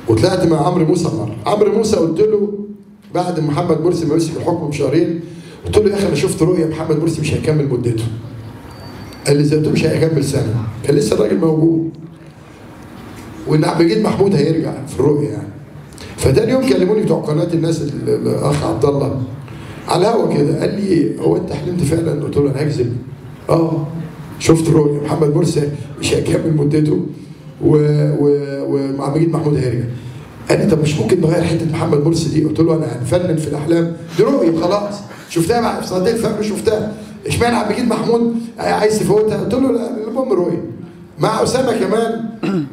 وطلعت مع عمرو موسى مره. عمرو موسى قلت له بعد محمد مرسي ما مسك الحكم بشهرين، قلت له يا اخي انا شفت رؤيه محمد مرسي مش هيكمل مدته. قال لي زي مش هيكمل سنه، كان لسه الراجل موجود. وان عبد المجيد محمود هيرجع في الرؤيه يعني. فتاني يوم كلموني بتوع قناه الناس الاخ عبد الله على الهوا كده، قال لي هو انت حلمت فعلا؟ قلت له انا هكذب؟ شفت رؤيه محمد مرسي مش هيكمل مدته ومع عبد المجيد محمود هيرجع. قال لي طب مش ممكن نغير حته محمد مرسي دي؟ قلت له انا هنفنن في الاحلام، دي رؤيه خلاص شفتها مع صناديق الفجر شفتها، اشمعنى عبد المجيد محمود عايز تفوتها؟ قلت له لا المهم رؤيه. مع اسامه كمان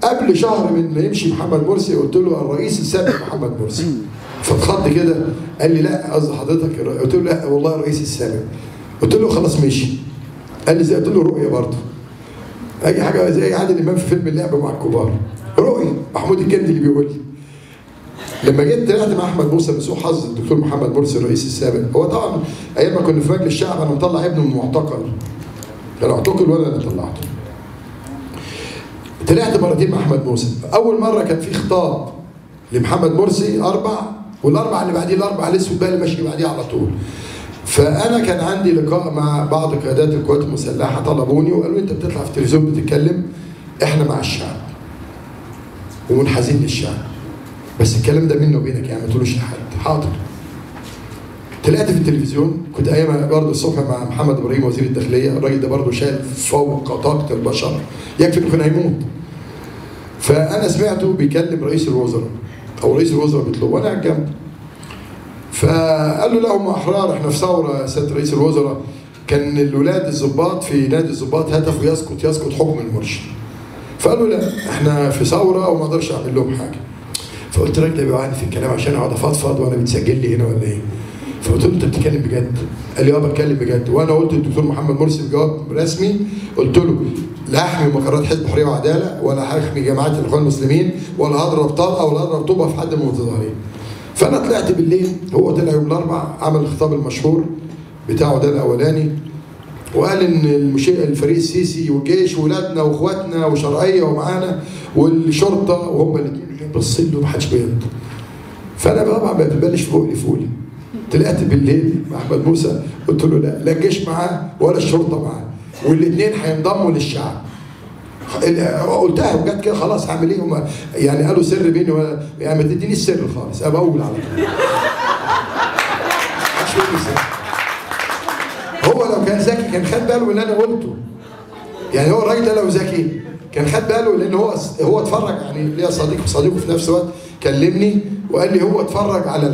قبل شهر من ما يمشي محمد مرسي قلت له الرئيس السابق محمد مرسي، فاتخض كده قال لي لا قصدي حضرتك. قلت له لا والله الرئيس السابق. قلت له خلاص ماشي. قال لي زي قلت له رؤيه برضه. اي حاجه زي عادل امام في فيلم اللعبه مع الكبار، رؤيه محمود الجندي اللي بيقول لي. لما جيت طلعت مع احمد موسى بسوء حظ الدكتور محمد مرسي الرئيس السابق، هو طبعا ايام ما كنا في مجلس الشعب انا مطلع ابنه من المعتقل. كان اعتقل ولا انا طلعته. طلعت مرتين مع احمد موسى، اول مره كان في خطاب لمحمد مرسي 4 والاربع اللي بعديه الاربع الاسود بقى اللي ماشي بعديه على طول. فانا كان عندي لقاء مع بعض قيادات القوات المسلحه، طلبوني وقالوا لي انت بتطلع في التلفزيون بتتكلم احنا مع الشعب ومنحازين للشعب، بس الكلام ده بيني وبينك يعني ما تقولوش لحد. حاضر. طلعت في التلفزيون، كنت ايام برضه الصبح مع محمد ابراهيم وزير الداخليه، الراجل ده برضه شايل فوق طاقه البشر، يكفي انه كان هيموت. فانا سمعته بيكلم رئيس الوزراء او رئيس الوزراء بيطلبه وانا على الجنب. فقال له لا هم احرار، احنا في ثوره يا سياده رئيس الوزراء. كان الولاد الضباط في نادي الضباط هتفوا يسقط حكم المرشد. فقال له لا احنا في ثوره وما اقدرش اعمل لهم حاجه. فقلت الراجل ده بيوعدني في الكلام عشان اقعد افضفض وانا بتسجل لي هنا ولا ايه؟ فقلت له انت بتتكلم بجد؟ قال لي بتكلم بجد. وانا قلت للدكتور محمد مرسي بجواب رسمي، قلت له لا احمي مقرات حزب حريه وعداله ولا هحمي جماعات الاخوان المسلمين ولا هضرب طلقه ولا هضرب طوبه في حد من المتظاهرين. فانا طلعت بالليل، هو طلع يوم الاربعاء عمل الخطاب المشهور بتاعه ده الاولاني، وقال ان الفريق السيسي والجيش واولادنا واخواتنا وشرعيه ومعانا والشرطه وهم الاثنين باصين له محدش بيرد. فانا طبعا ما ببالش في بقلي فولي. طلعت بالليل مع احمد موسى قلت له لا الجيش معاه ولا الشرطه معاه والاثنين هينضموا للشعب. قلتها بجد كده خلاص هعمل ايه؟ هم يعني قالوا سر بيني يعني ما تدينيش السر خالص، ابقى اقول على طول. هو لو كان ذكي كان خد باله من اللي انا قلته. يعني هو الراجل ده لو ذكي كان خد باله، لان هو اتفرج يعني ليا صديقه في نفس الوقت كلمني وقال لي هو اتفرج على